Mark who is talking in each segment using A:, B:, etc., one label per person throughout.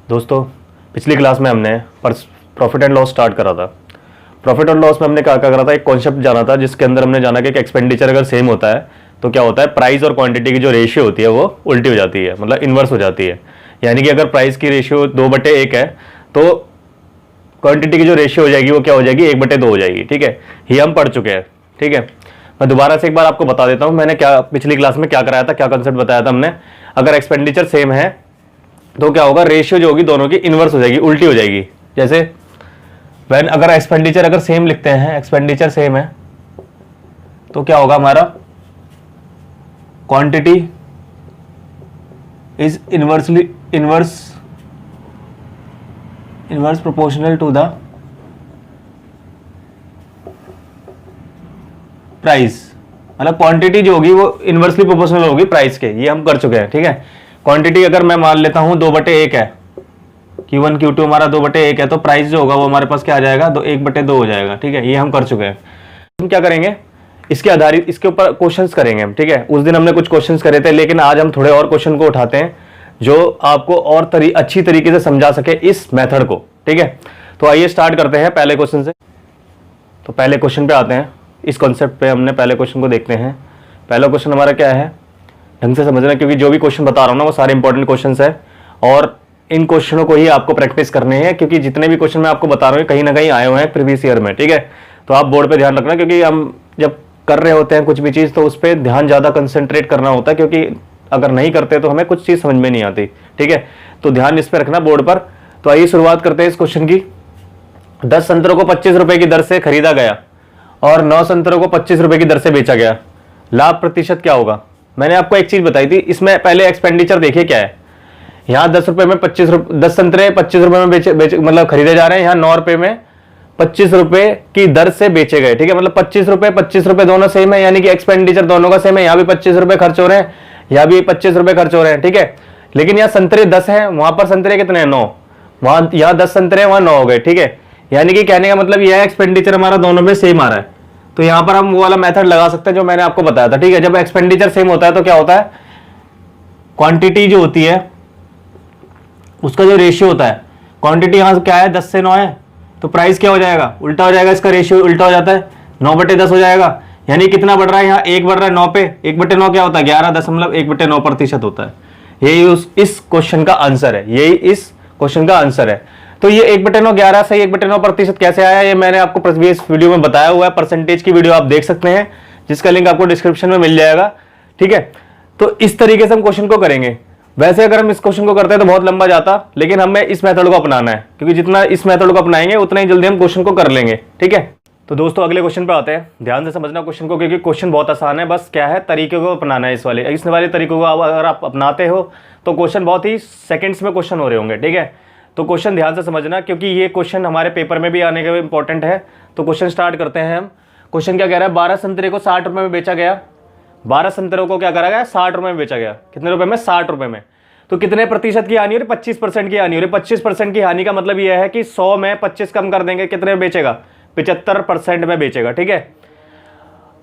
A: दोस्तों, पिछली क्लास में हमने प्रॉफिट एंड लॉस स्टार्ट करा था। प्रॉफिट एंड लॉस में हमने क्या क्या करा था, एक कॉन्सेप्ट जाना था जिसके अंदर हमने जाना कि एक्सपेंडिचर अगर सेम होता है तो क्या होता है, प्राइस और क्वांटिटी की जो रेशियो होती है वो उल्टी हो जाती है, मतलब इन्वर्स हो जाती है। यानी कि अगर प्राइस की रेशियो 2/1 है तो क्वांटिटी की जो रेशियो हो जाएगी वो क्या हो जाएगी, 1/2 हो जाएगी। ठीक है, ये हम पढ़ चुके हैं। ठीक है, मैं दोबारा से एक बार आपको बता देता हूँ मैंने क्या पिछली क्लास में क्या कराया था, क्या कॉन्सेप्ट बताया था हमने। अगर एक्सपेंडिचर सेम है तो क्या होगा, रेशियो जो होगी दोनों की इनवर्स हो जाएगी, उल्टी हो जाएगी। जैसे अगर एक्सपेंडिचर अगर सेम लिखते हैं, एक्सपेंडिचर सेम है तो क्या होगा हमारा, quantity is inverse proportional to the price. मतलब क्वांटिटी जो होगी वो इनवर्सली प्रोपोर्शनल होगी प्राइस के, ये हम कर चुके हैं। ठीक है, क्वांटिटी अगर मैं मान लेता हूं 2/1 है, Q1 Q2 हमारा 2/1 है, तो प्राइस जो होगा वो हमारे पास क्या आ जाएगा, 1/2 हो जाएगा। ठीक है, ये हम कर चुके हैं। हम क्या करेंगे, इसके आधारित इसके ऊपर क्वेश्चंस करेंगे हम। ठीक है, उस दिन हमने कुछ क्वेश्चंस करे थे, लेकिन आज हम थोड़े और क्वेश्चन को उठाते हैं जो आपको और अच्छी तरीके से समझा सके इस मेथड को। ठीक है, तो आइए स्टार्ट करते हैं पहले क्वेश्चन से। तो पहले क्वेश्चन पे आते हैं, इस कॉन्सेप्ट पे हमने पहले क्वेश्चन को देखते हैं। पहला क्वेश्चन हमारा क्या है, ढंग से समझना, क्योंकि जो भी क्वेश्चन बता रहा हूं ना वो सारे इंपॉर्टेंट क्वेश्चंस है और इन क्वेश्चनों को ही आपको प्रैक्टिस करने हैं, क्योंकि जितने भी क्वेश्चन मैं आपको बता रहा हूँ कहीं ना कहीं आए हुए हैं प्रीवियस ईयर में। ठीक है, तो आप बोर्ड पे ध्यान रखना, क्योंकि हम जब कर रहे होते हैं कुछ भी चीज़ तो उस पर ध्यान ज़्यादा कंसंट्रेट करना होता है, क्योंकि अगर नहीं करते तो हमें कुछ चीज़ समझ में नहीं आती। ठीक है, तो ध्यान इस पर रखना बोर्ड पर। तो आइए शुरुआत करते हैं इस क्वेश्चन की। 10 संतरों को 25 रुपए की दर से खरीदा गया और 9 संतरों को 25 रुपए की दर से बेचा गया, लाभ प्रतिशत क्या होगा। मैंने आपको एक चीज बताई थी, इसमें पहले एक्सपेंडिचर देखिए क्या है। यहाँ 10 रुपए में 10 संतरे 25 रुपए में बेचे मतलब खरीदे जा रहे हैं, यहाँ 9 रुपए में 25 रुपए की दर से बेचे गए। ठीक है, मतलब 25 रुपए दोनों सेम है, यानी कि एक्सपेंडिचर दोनों का सेम है। यहाँ भी 25 रुपए खर्च हो रहे हैं, यहाँ भी 25 रुपए खर्च हो रहे हैं। ठीक है, लेकिन यहाँ संतरे 10 है, वहां पर संतरे कितने हैं, 9। वहां यहाँ 10 संतरे वहां 9 हो गए। ठीक है, यानी कि कहने का मतलब यह है एक्सपेंडिचर हमारा दोनों में सेम आ रहा है। तो यहां पर हम वो वाला मेथड लगा सकते हैं जो मैंने आपको बताया था। ठीक है, जब एक्सपेंडिचर सेम होता है तो क्या होता है, क्वांटिटी जो होती है उसका जो रेशियो होता है, क्वांटिटी यहां क्या है 10 से 9 है, तो प्राइस क्या हो जाएगा, उल्टा हो जाएगा, इसका रेशियो उल्टा हो जाता है, 9/10 हो जाएगा। यानी कितना बढ़ रहा है, यहाँ 1 बढ़ रहा है 9 पे, 1/9 क्या होता है, 11.1/9% होता है। यही इस क्वेश्चन का आंसर है, यही इस क्वेश्चन का आंसर है। तो ये 1/9 11 से 1/9% कैसे आया, ये मैंने आपको प्रीवियस वीडियो में बताया हुआ है। परसेंटेज की वीडियो आप देख सकते हैं, जिसका लिंक आपको डिस्क्रिप्शन में मिल जाएगा। ठीक है, तो इस तरीके से हम क्वेश्चन को करेंगे। वैसे अगर हम इस क्वेश्चन को करते हैं तो बहुत लंबा जाता, लेकिन हमें इस मेथड को अपनाना है, क्योंकि जितना इस मेथड को अपनाएंगे उतना ही जल्दी हम क्वेश्चन को कर लेंगे। ठीक है, तो दोस्तों अगले क्वेश्चन पे आते हैं। ध्यान से समझना क्वेश्चन को, क्योंकि क्वेश्चन बहुत आसान है, बस क्या है तरीके को अपनाना है। इस वाले तरीकों को अगर आप अपनाते हो तो क्वेश्चन बहुत ही सेकंड्स में क्वेश्चन हो रहे होंगे। ठीक है, तो क्वेश्चन ध्यान से समझना, क्योंकि ये क्वेश्चन हमारे पेपर में भी आने के इंपॉर्टेंट है। तो क्वेश्चन स्टार्ट करते हैं हम। क्वेश्चन क्या कह रहा है, 12 संतरे को 60 रुपए में बेचा गया। 12 संतरों को क्या करा गया, 60 रुपए में बेचा गया। कितने रुपए में, 60 रुपए में। तो कितने प्रतिशत की हानि हो रही, 25% की हानि हो रही। 25% की हानि का मतलब यह है कि 100 में 25 कम कर देंगे, कितने में बेचेगा, 75% में बेचेगा। ठीक है,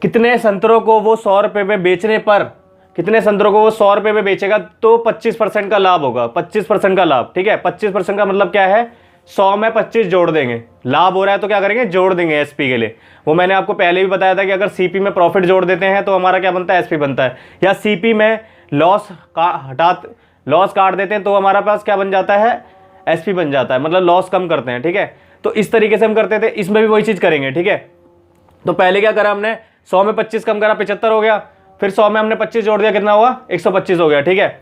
A: कितने संतरों को वो 100 रुपए में बेचने पर, कितने संतरों को वो 100 रुपए में बेचेगा तो 25% का लाभ होगा, 25% का लाभ। ठीक है, 25% का मतलब क्या है, 100 में 25 जोड़ देंगे, लाभ हो रहा है तो क्या करेंगे, जोड़ देंगे एसपी के लिए। वो मैंने आपको पहले भी बताया था कि अगर सीपी में प्रॉफिट जोड़ देते हैं तो हमारा क्या बनता है, एसपी बनता है। या सीपी में लॉस काट देते हैं तो हमारा पास क्या बन जाता है, एसपी बन जाता है, मतलब लॉस कम करते हैं। ठीक है, तो इस तरीके से हम करते थे, इसमें भी वही चीज करेंगे। ठीक है, तो पहले क्या करा हमने, 100 में 25 कम करा, 75 हो गया। फिर 100 में हमने 25 जोड़ दिया, कितना हुआ, 125 हो गया। ठीक है,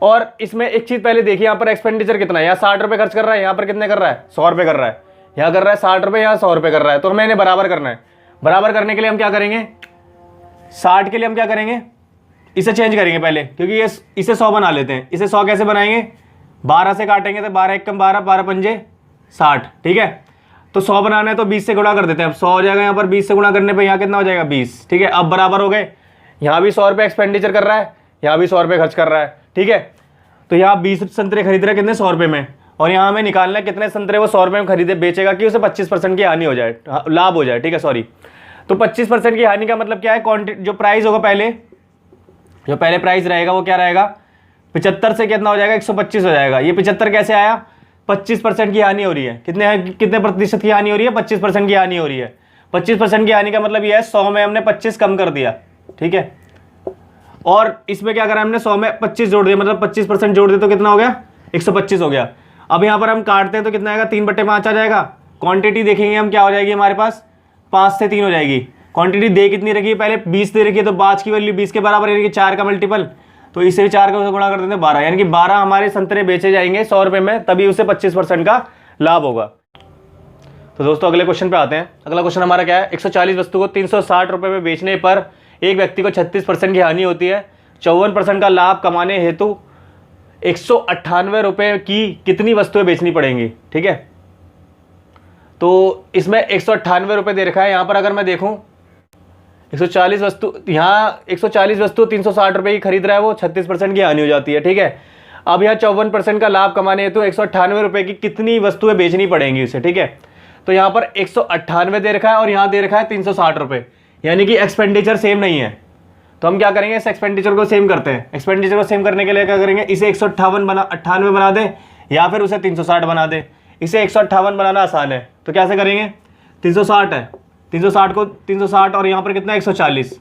A: और इसमें एक चीज पहले देखिए, यहाँ पर एक्सपेंडिचर कितना है, यहाँ 60 रुपए खर्च कर रहा है, यहाँ पर कितने कर रहा है, 100 रुपए कर रहा है। यहाँ कर रहा है 60 रुपए, यहाँ 100 रुपए कर रहा है। तो हमें इन्हें बराबर करना है। बराबर करने के लिए हम क्या करेंगे, 60 के लिए हम क्या करेंगे, इसे चेंज करेंगे पहले, क्योंकि ये इसे 100 बना लेते हैं। इसे 100 कैसे बनाएंगे, 12 से काटेंगे तो 12 1 कम 12, 12 पंजे 60। ठीक है, तो 100 बनाना है तो 20 से गुणा कर देते हैं। अब 100 हो जाएगा, यहाँ पर 20 से गुणा करने पे यहाँ कितना हो जाएगा, 20। ठीक है, अब बराबर हो गए। यहाँ भी 100 रुपए एक्सपेंडिचर कर रहा है, यहाँ भी 100 रुपए खर्च कर रहा है। ठीक है, तो यहाँ 20 संतरे खरीद रहे हैं, कितने, 100 रुपए में। और यहाँ हमें निकालना है कितने संतरे वो 100 रुपए में खरीदे बेचेगा कि उसे 25% की हानि हो जाए, लाभ हो जाए। ठीक है, सॉरी, तो 25% की हानि का मतलब क्या है, क्वांटिटी जो प्राइस होगा पहले, प्राइस रहेगा वो क्या रहेगा, 75 से कितना हो जाएगा, 125 हो जाएगा। ये 75 कैसे आया, 25% की हानि हो रही है। कितने प्रतिशत की हानि हो रही है? 25% की हानि हो रही है। 25% की हानि का मतलब यह है 100 में हमने 25 कम कर दिया, ठीक है। और इसमें क्या करा हमने, 100 में 25 जोड़ दिया, मतलब 25% जोड़ दिया तो कितना हो गया? 125 हो गया। अब यहां पर हम काटते हैं तो कितना आएगा? 3/5 आ जाएगा। क्वांटिटी देखेंगे हम क्या हो जाएगी हमारे पास, 5 से 3 हो जाएगी। क्वांटिटी दे कितनी रखी है? पहले 20 दे रखी है, तो 5 की वैल्यू 20 के बराबर, यानी कि 4 का मल्टीपल, तो इसे भी 4 का गुणा कर देते हैं 12, यानी कि 12 हमारे संतरे बेचे जाएंगे 100 रुपए में, तभी उसे 25% का लाभ होगा। तो दोस्तों अगले क्वेश्चन पे आते हैं। अगला क्वेश्चन हमारा क्या है? 140 वस्तु को 360 रुपए में बेचने पर एक व्यक्ति को 36% की हानि होती है। 54% का लाभ कमाने हेतु 198 रुपए की कितनी वस्तुएं बेचनी पड़ेंगी? ठीक है, तो इसमें 198 रुपए दे रखा है। यहां पर अगर मैं देखूं 140 वस्तु, यहाँ 140 वस्तु 360 रुपए की खरीद रहा है वो, 36% की हानि हो जाती है, ठीक है। अब यहाँ 54% का लाभ कमाने हेतु 198 रुपए की कितनी वस्तुएं बेचनी पड़ेंगी उसे, ठीक है। तो यहाँ पर 198 दे रखा है और यहाँ दे रखा है 360 रुपए, यानी कि एक्सपेंडिचर सेम नहीं है। तो हम क्या करेंगे, इस एक्सपेंडिचर को सेम करते हैं। एक्सपेंडिचर को सेम करने के लिए क्या करेंगे, इसे 198 बना दें या फिर उसे 360 बना दें। इसे 158 बनाना आसान है, तो कैसे करेंगे? 360 है, 360 को 360 और यहाँ पर कितना है 140,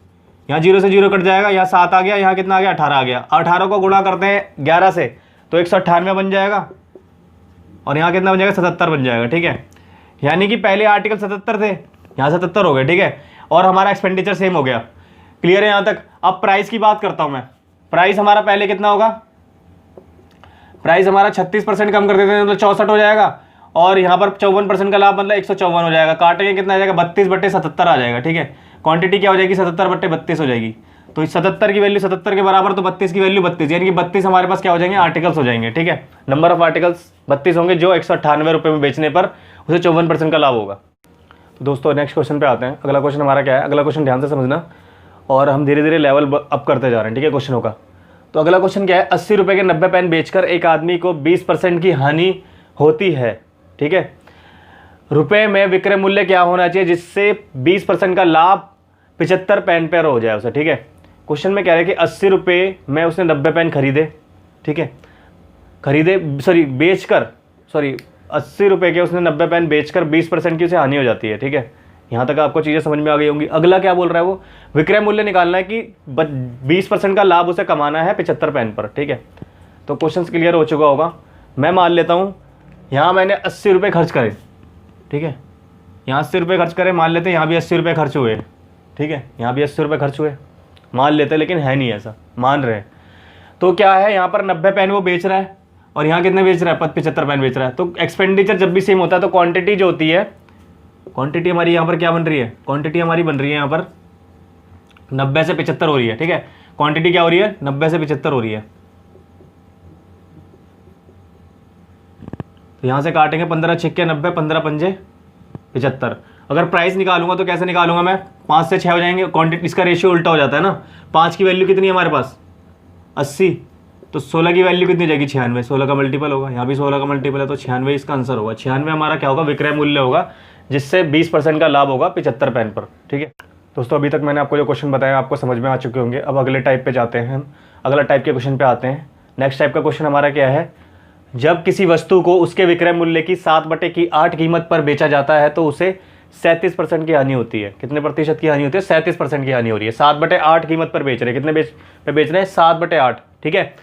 A: यहाँ 0 से 0 कट जाएगा, यहाँ 7 आ गया, यहाँ कितना आ गया 18 आ गया। 18 को गुणा करते हैं 11 से तो 198 बन जाएगा और यहाँ कितना बन जाएगा 77 बन जाएगा, ठीक है। यानी कि पहले आर्टिकल 77 थे, यहाँ 77 हो गए, ठीक है, और हमारा एक्सपेंडिचर सेम हो गया। क्लियर है यहाँ तक? अब प्राइस की बात करता हूँ मैं। प्राइस हमारा पहले कितना होगा? प्राइस हमारा 36% कम कर देते हैं तो 64 हो जाएगा, और यहाँ पर 54% का लाभ मतलब 154 हो जाएगा। काटेंगे कितना आ जाएगा? 32/77 आ जाएगा, ठीक है। क्वांटिटी क्या हो जाएगी? 77/32 हो जाएगी। तो इस 77 की वैल्यू 77 के बराबर, तो 32 की वैल्यू 32, यानी कि 32 हमारे पास क्या हो जाएंगे? आर्टिकल्स हो जाएंगे, ठीक है। नंबर ऑफ आर्टिकल्स 32 होंगे, जो 198 रुपये में बेचने पर उसे 54% का लाभ होगा। तो दोस्तों नेक्स्ट क्वेश्चन पे आते हैं। अगला क्वेश्चन हमारा क्या है? अगला क्वेश्चन ध्यान से समझना, और हम धीरे धीरे लेवल अप करते जा रहे हैं, ठीक है, क्वेश्चनों का। तो अगला क्वेश्चन क्या है? 80 रुपये के 90 पेन बेचकर एक आदमी को 20% की हानि होती है, ठीक है। रुपए में विक्रय मूल्य क्या होना चाहिए जिससे 20% का लाभ 75 पेन पर हो जाए उसे, ठीक है। क्वेश्चन में कह रहे हैं कि 80 रुपये में उसने 90 पेन खरीदे, ठीक है, बेचकर 80 रुपये के उसने 90 पेन बेचकर 20% की उसे हानि हो जाती है, ठीक है। यहाँ तक आपको चीज़ें समझ में आ गई होंगी। अगला क्या बोल रहा है वो? विक्रय मूल्य निकालना है कि 20% का लाभ उसे कमाना है 75 पेन पर, ठीक है। तो क्वेश्चन क्लियर हो चुका होगा। मैं मान लेता हूँ यहाँ मैंने 80 रुपये खर्च करे, ठीक है, यहाँ 80 रुपये खर्च करे, मान लेते हैं यहाँ भी 80 रुपये खर्च हुए, ठीक है, यहाँ भी 80 रुपये खर्च हुए मान लेते हैं, लेकिन है नहीं ऐसा, मान रहे हैं। तो क्या है, यहाँ पर 90 पेन वो बेच रहा है और यहाँ कितने बेच रहा है? 75 पेन बेच रहा है। तो एक्सपेंडिचर जब भी सेम होता है तो क्वांटिटी जो होती है, क्वांटिटी हमारी यहाँ पर क्या बन रही है? क्वांटिटी हमारी बन रही है यहाँ पर 90 से 75 हो रही है, ठीक है। क्वांटिटी क्या हो रही है? 90 से 75 हो रही है। तो यहाँ से काटेंगे 15 छिक्के 90, 15 पंजे 75। अगर प्राइस निकालूंगा तो कैसे निकालूंगा मैं? 5 से 6 हो जाएंगे, क्वांटिटी इसका रेशियो उल्टा हो जाता है ना। 5 की वैल्यू कितनी है हमारे पास? 80, तो 16 की वैल्यू कितनी हो जाएगी? 96। 16 का मल्टीपल होगा, यहाँ भी 16 का मल्टीपल है, तो 96 इसका आंसर होगा। 96 हमारा क्या होगा? विक्रय मूल्य होगा, जिससे 20% का लाभ होगा 75 पेन पर, ठीक है। दोस्तों अभी तक मैंने आपको जो क्वेश्चन बताया आपको समझ में आ चुके होंगे। अब अगले टाइप पे जाते हैं हम, अगला टाइप के क्वेश्चन पे आते हैं। नेक्स्ट टाइप का क्वेश्चन हमारा क्या है? जब किसी वस्तु को उसके विक्रय मूल्य की 7/8 कीमत पर बेचा जाता है तो उसे 37% की हानि होती है। कितने प्रतिशत की हानि होती है? 37% की हानि हो रही है। 7/8 कीमत पर बेच रहे हैं, कितने पे बेच रहे हैं? 7/8, ठीक है।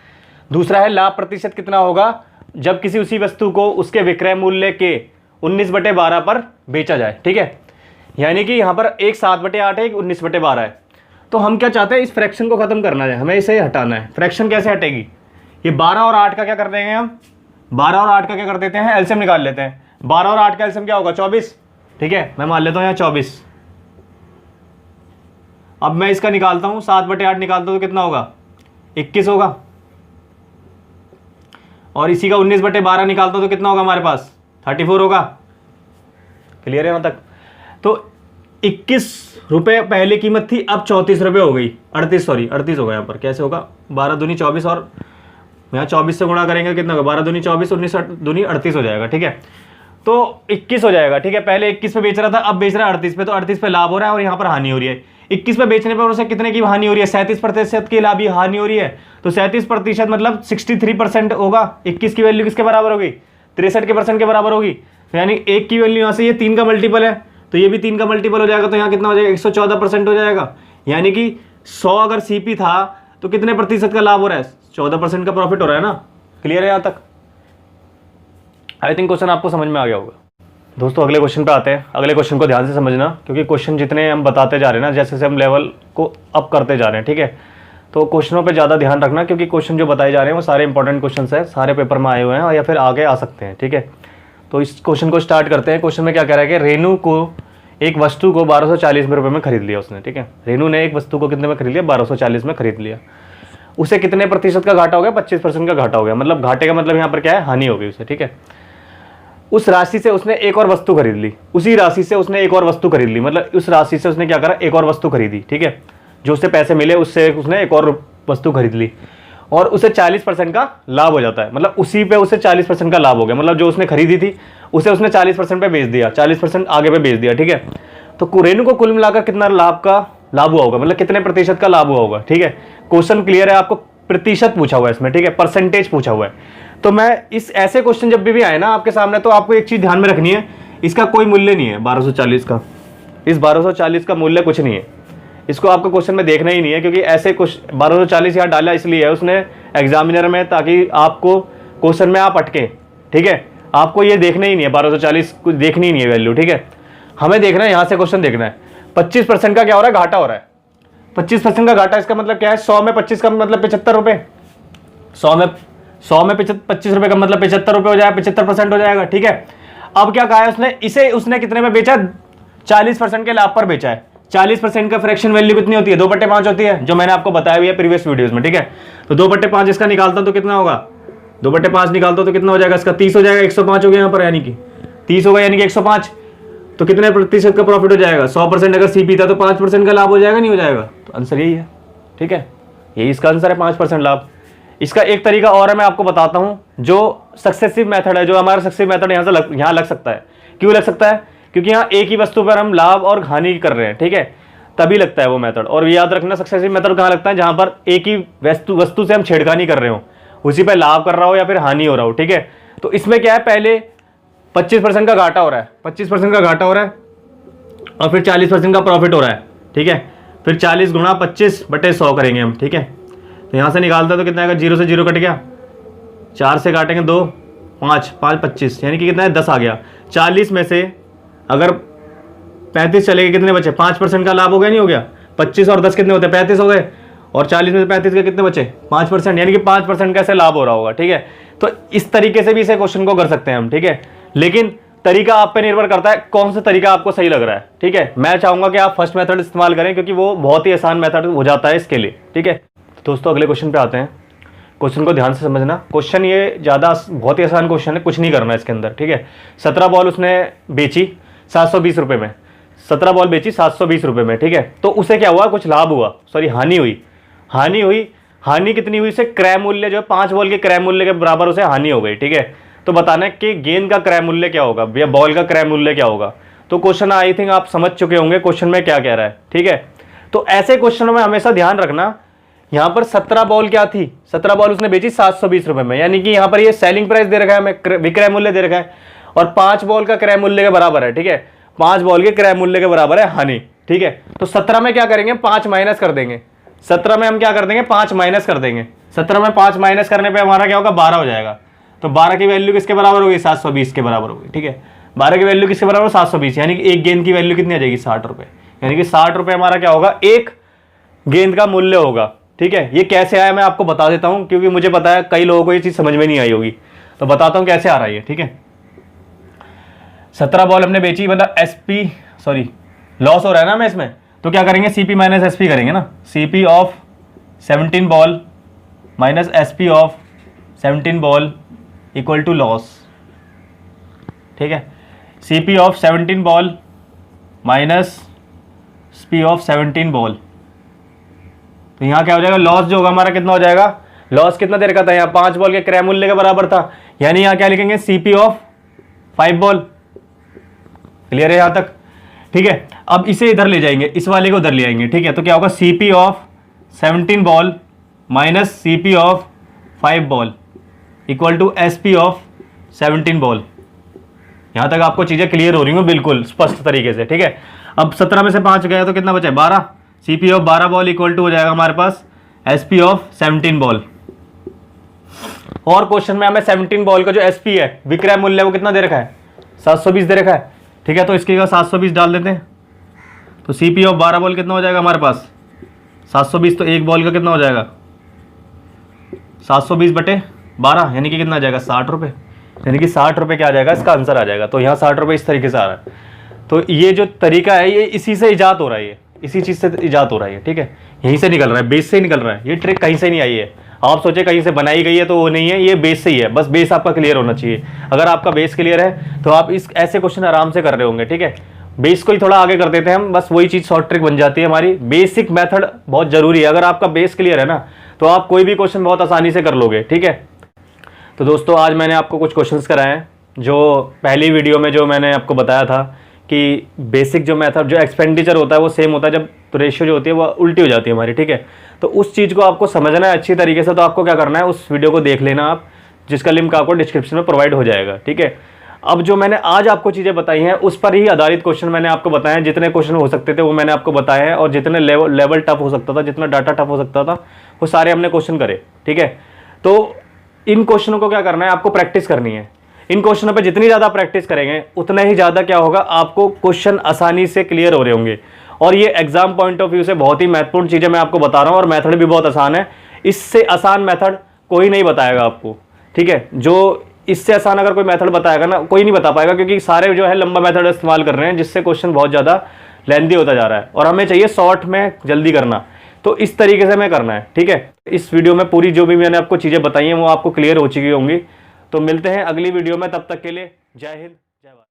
A: दूसरा है लाभ प्रतिशत कितना होगा जब किसी उसी वस्तु को उसके विक्रय मूल्य के 19/12 पर बेचा जाए, ठीक है। यानी कि यहाँ पर एक 7/8 है, एक 19/12 है। तो हम क्या चाहते हैं? इस फ्रैक्शन को खत्म करना है, हमें इसे हटाना है। फ्रैक्शन कैसे हटेगी? ये 12 और 8 का क्या कर देंगे हम? 12 और 8 का क्या कर देते हैं? एलसीएम निकाल लेते हैं। 12 और 8 का एलसीएम क्या होगा? 24, ठीक है। मैं मान लेता हूँ यहाँ 24। अब मैं इसका निकालता हूँ, 7/8 निकालता हूँ तो कितना होगा? 21 होगा। और इसी का 19/12 निकालता हूँ तो कितना होगा हमारे पास? 34 होगा। क्लियर है यहाँ तक? तो 21 रुपये पहले कीमत थी, अब 34 रुपये हो गई। 38 होगा यहाँ पर। कैसे होगा? 12 दूनी 24 और यहाँ 24 से गुणा करेंगे कितना होगा? 12 दूनी 24, 19 दूनी 38 हो जाएगा, ठीक है। तो 21 हो जाएगा, ठीक है। पहले 21 पे बेच रहा था, अब बेच रहा है 38 पे, तो 38 पे लाभ हो रहा है और यहाँ पर हानि हो रही है। 21 पे बेचने पर उसे कितने की हानि हो रही है? 37% की लाभ हानि हो रही है। तो 37% मतलब 63% होगा। 21 की वैल्यू किसके बराबर होगी? 63 के परसेंट के बराबर होगी। तो यानी 1 की वैल्यू यहाँ से ये 3 का मल्टीपल है, तो ये भी 3 का मल्टीपल हो जाएगा, तो यहाँ कितना हो जाएगा 114% हो जाएगा। यानी कि 100 अगर सीपी था तो कितने प्रतिशत का लाभ हो रहा है, 14% का प्रॉफिट हो रहा है ना। क्लियर है यहाँ तक? आई थिंक क्वेश्चन आपको समझ में आ गया होगा। दोस्तों अगले क्वेश्चन पे आते हैं। अगले क्वेश्चन को ध्यान से समझना, क्योंकि क्वेश्चन जितने हम बताते जा रहे हैं ना, जैसे जैसे हम लेवल को अप करते जा रहे हैं, ठीक है, तो क्वेश्चनों पे ज़्यादा ध्यान रखना, क्योंकि क्वेश्चन जो बताए जा रहे हैं वो सारे इंपॉर्टेंट क्वेश्चन है, सारे पेपर में आए हुए हैं या फिर आगे आ सकते हैं, ठीक है। तो इस क्वेश्चन को स्टार्ट करते हैं। क्वेश्चन में क्या कह रहा है कि रेनू को एक वस्तु को 1240 रुपये में खरीद लिया उसने, ठीक है। रेनू ने एक वस्तु को कितने में खरीद लिया, 1240 में खरीद लिया। उसे कितने प्रतिशत का घाटा हो गया, 25% का घाटा हो गया। मतलब घाटे का मतलब यहाँ पर क्या है, हानि हो गई उसे, ठीक है। उस राशि से उसने एक और वस्तु खरीद ली, उसी राशि से उसने एक और वस्तु खरीद ली, मतलब उस राशि से उसने क्या करा, एक और वस्तु खरीदी, ठीक है। जो उससे पैसे मिले उससे उसने एक और वस्तु खरीद ली और उसे 40% का लाभ हो जाता है। मतलब उसी पे उसे 40% का लाभ हो गया। मतलब जो उसने खरीदी थी उसे उसने 40% पे बेच दिया, 40% आगे पे बेच दिया, ठीक है। तो रेनू को कुल मिलाकर कितना लाभ हुआ होगा, मतलब कितने प्रतिशत का लाभ हुआ होगा, ठीक है। क्वेश्चन क्लियर है, आपको प्रतिशत पूछा हुआ है इसमें, ठीक है, परसेंटेज पूछा हुआ है। तो मैं इस ऐसे क्वेश्चन जब भी आए ना आपके सामने, तो आपको एक चीज ध्यान में रखनी है, इसका कोई मूल्य नहीं है 1240 का। इस 1240 का मूल्य कुछ नहीं है, इसको आपको क्वेश्चन में देखना ही नहीं है, क्योंकि ऐसे कुछ 1240 यहाँ डाला इसलिए है उसने एग्जामिनर में, ताकि आपको क्वेश्चन में आप अटके, ठीक है। आपको ये देखना ही नहीं है 1240, कुछ देखनी ही नहीं है वैल्यू, ठीक है। हमें देखना है यहाँ से क्वेश्चन देखना है 25% का क्या हो रहा है, घाटा हो रहा है। 25% का घाटा, इसका मतलब क्या है, 100 में 25 का मतलब 75 रुपये, 100 में 25 रुपये का मतलब 75 रुपये हो जाएगा, 75% हो जाएगा, ठीक है। अब क्या कहा है उसने, इसे उसने कितने में बेचा, 40% के लाभ पर बेचा है। 40% का फ्रैक्शन वैल्यू कितनी होती है, 2/5 होती है, जो मैंने आपको बताया हुआ है प्रीवियस वीडियोस में, ठीक है। तो 2/5 इसका निकालता हूं तो कितना होगा, 2/5 निकालता हूं तो कितना हो जाएगा, इसका 30 हो जाएगा, 105 हो गया यहाँ पर, यानी कि 30 होगा, यानी कि 105। तो कितने प्रतिशत का प्रॉफिट हो जाएगा, 100% अगर सीपी था तो 5% का लाभ हो जाएगा, नहीं हो जाएगा। तो आंसर यही है, ठीक है, यही इसका आंसर है, 5% लाभ। इसका एक तरीका और है, मैं आपको बताता हूं, जो सक्सेसिव मेथड है, जो हमारा सक्सेसिव मेथड यहाँ लग सकता है। क्यों लग सकता है, क्योंकि यहाँ एक ही वस्तु पर हम लाभ और हानि कर रहे हैं, ठीक है, तभी लगता है वो मेथड। और याद रखना, सक्सेसिव मेथड कहाँ लगता है, जहां पर एक ही वस्तु से हम छेड़खानी कर रहे हो, उसी पर लाभ कर रहा हो या फिर हानि हो रहा हो, ठीक है। तो इसमें क्या है, पहले 25% का घाटा हो रहा है, 25% का घाटा हो रहा है, और फिर 40% का प्रॉफिट हो रहा है, ठीक है। फिर 40 गुणा 25/100 करेंगे हम, ठीक है। तो यहाँ से निकालते तो कितना आएगा, 0 से 0 कट गया, 4 से काटेंगे 2, 5, 5 25, यानी कि कितना है, 10 आ गया। 40 में से अगर 35 चले गए, कितने बचे, 5% का लाभ हो गया, नहीं हो गया। 25 और 10 कितने होते हैं, 35 हो गए, और 40 में से 35 के कितने बचे, 5%, यानी कि 5% का ऐसे लाभ हो रहा होगा, ठीक है। तो इस तरीके से भी इसे क्वेश्चन को कर सकते हैं हम, ठीक है। लेकिन तरीका आप पे निर्भर करता है, कौन सा तरीका आपको सही लग रहा है, ठीक है। मैं चाहूंगा कि आप फर्स्ट मेथड इस्तेमाल करें, क्योंकि वो बहुत ही आसान मेथड हो जाता है इसके लिए, ठीक है। दोस्तों अगले क्वेश्चन पे आते हैं। क्वेश्चन को ध्यान से समझना, क्वेश्चन ये ज़्यादा बहुत ही आसान क्वेश्चन है, कुछ नहीं करना है इसके अंदर, ठीक है। 17 बॉल उसने बेची 720 रुपये में, 17 बॉल बेची 720 रुपये में, ठीक है। तो उसे क्या हुआ, कुछ लाभ हुआ, सॉरी हानि हुई, हानि कितनी हुई, उसे क्रय मूल्य जो 5 बॉल के क्रय मूल्य के बराबर उसे हानि हो गई, ठीक है। तो बताना है कि गेंद का क्रय मूल्य क्या होगा या बॉल का क्रय मूल्य क्या होगा। तो क्वेश्चन आई थिंक आप समझ चुके होंगे क्वेश्चन में क्या कह रहा है, ठीक है। तो ऐसे क्वेश्चनों में हमेशा ध्यान रखना, यहाँ पर 17 बॉल क्या थी, 17 बॉल उसने बेची 720 रुपये में, यानी कि यहाँ पर ये सेलिंग प्राइस दे रखा है हमें, विक्रय मूल्य दे रखा है, और 5 बॉल का क्रय मूल्य के बराबर है, ठीक है। 5 बॉल के क्रय मूल्य के बराबर है हानि, ठीक है। तो 17 में क्या करेंगे, 5 माइनस कर देंगे, 17 में हम क्या कर देंगे, 5 माइनस कर देंगे। 17 में 5 माइनस करने पे हमारा क्या होगा, 12 हो जाएगा। तो 12 की वैल्यू किसके बराबर होगी, 720 के बराबर होगी, ठीक है। 12 की वैल्यू किसके बराबर, 720, यानी कि एक गेंद की वैल्यू कितनी आ जाएगी, 60 रुपये, यानी कि 60 रुपये हमारा क्या होगा, एक गेंद का मूल्य होगा, ठीक है। ये कैसे आया मैं आपको बता देता हूं, क्योंकि मुझे पता है कई लोगों को ये चीज समझ में नहीं आई होगी, तो बताता हूं कैसे आ रहा है, ठीक है। 17 बॉल हमने बेची, मतलब एसपी, सॉरी लॉस हो रहा है ना मैं इसमें, तो क्या करेंगे, सीपी माइनस एसपी करेंगे ना। CP of 17 ball minus SP of 17 ball equal to loss, ठीक है। CP of 17 ball minus SP of 17 ball, तो यहाँ क्या हो जाएगा, लॉस जो होगा हमारा कितना हो जाएगा, लॉस कितना दे रखा था यहाँ, 5 बॉल के क्रय मूल्य के बराबर था, यानी यहाँ क्या लिखेंगे, सीपी ऑफ 5 बॉल। क्लियर है यहाँ तक, ठीक है। अब इसे इधर ले जाएंगे, इस वाले को उधर ले आएंगे, ठीक है। तो क्या होगा, CP of 17 ball minus CP of 5 ball equal to SP of 17 ball. यहाँ तक आपको चीज़ें क्लियर हो रही हूँ बिल्कुल स्पष्ट तरीके से, ठीक है। अब 17 में से 5 गया तो कितना बचा है 12। CP of 12 ball equal to हो जाएगा हमारे पास SP ऑफ 17 बॉल। और क्वेश्चन में हमें 17 बॉल का जो SP है विक्रय मूल्य वो कितना दे रखा है 720 दे रखा है, ठीक है। तो इसकी जगह 720 डाल देते हैं। तो CP ऑफ 12 बॉल कितना हो जाएगा हमारे पास 720, तो एक बॉल का कितना हो जाएगा 720 बटे 12 यानी कि कितना आ जाएगा 60 रुपये, यानी कि 60 रुपये क्या आ जाएगा इसका आंसर आ जाएगा। तो यहाँ 60 रुपये इस तरीके से आ रहा है। तो ये जो तरीका है ये इसी से ईजाद हो रहा है, ये इसी चीज़ से ईजाद हो रहा है, ठीक है। यहीं से निकल रहा है, बेस से निकल रहा है। ये ट्रिक कहीं से नहीं आई है, आप सोचे कहीं से बनाई गई है तो वो नहीं है, ये बेस से ही है। बस बेस आपका क्लियर होना चाहिए। अगर आपका बेस क्लियर है तो आप इस ऐसे क्वेश्चन आराम से कर रहे होंगे, ठीक है। बेस को ही थोड़ा आगे कर देते हैं हम, बस वही चीज़ शॉर्ट ट्रिक बन जाती है हमारी। बेसिक मेथड बहुत जरूरी है। अगर आपका बेस क्लियर है ना तो आप कोई भी क्वेश्चन बहुत आसानी से कर लोगे, ठीक है। तो दोस्तों आज मैंने आपको कुछ क्वेश्चंस कराए हैं। जो पहली वीडियो में जो मैंने आपको बताया था कि बेसिक जो मेथड जो एक्सपेंडिचर होता है वो सेम होता है, जब तो रेशियो जो होती है वो उल्टी हो जाती है हमारी, ठीक है। तो उस चीज़ को आपको समझना है अच्छी तरीके से। तो आपको क्या करना है, उस वीडियो को देख लेना आप, जिसका लिंक आपको डिस्क्रिप्शन में प्रोवाइड हो जाएगा, ठीक है। अब जो मैंने आज आपको चीज़ें बताई हैं उस पर ही आधारित क्वेश्चन मैंने आपको बताए हैं। जितने क्वेश्चन हो सकते थे वो मैंने आपको बताए हैं, और जितने लेवल टफ हो सकता था, जितना डाटा टफ हो सकता था वो सारे हमने क्वेश्चन करे, ठीक है। तो इन क्वेश्चनों को क्या करना है, आपको प्रैक्टिस करनी है। इन क्वेश्चनों पे जितनी ज़्यादा प्रैक्टिस करेंगे उतना ही ज़्यादा क्या होगा, आपको क्वेश्चन आसानी से क्लियर हो रहे होंगे। और ये एग्जाम पॉइंट ऑफ व्यू से बहुत ही महत्वपूर्ण चीज़ें मैं आपको बता रहा हूँ, और मेथड भी बहुत आसान है। इससे आसान मेथड कोई नहीं बताएगा आपको, ठीक है। जो इससे आसान अगर कोई मेथड बताएगा ना, कोई नहीं बता पाएगा, क्योंकि सारे जो है लंबा मेथड इस्तेमाल कर रहे हैं, जिससे क्वेश्चन बहुत ज़्यादा लेंथी होता जा रहा है, और हमें चाहिए शॉर्ट में जल्दी करना। तो इस तरीके से हमें करना है, ठीक है। इस वीडियो में पूरी जो भी मैंने आपको चीज़ें बताई हैं वो आपको क्लियर हो चुकी होंगी। तो मिलते हैं अगली वीडियो में, तब तक के लिए जय हिंद जय भारत।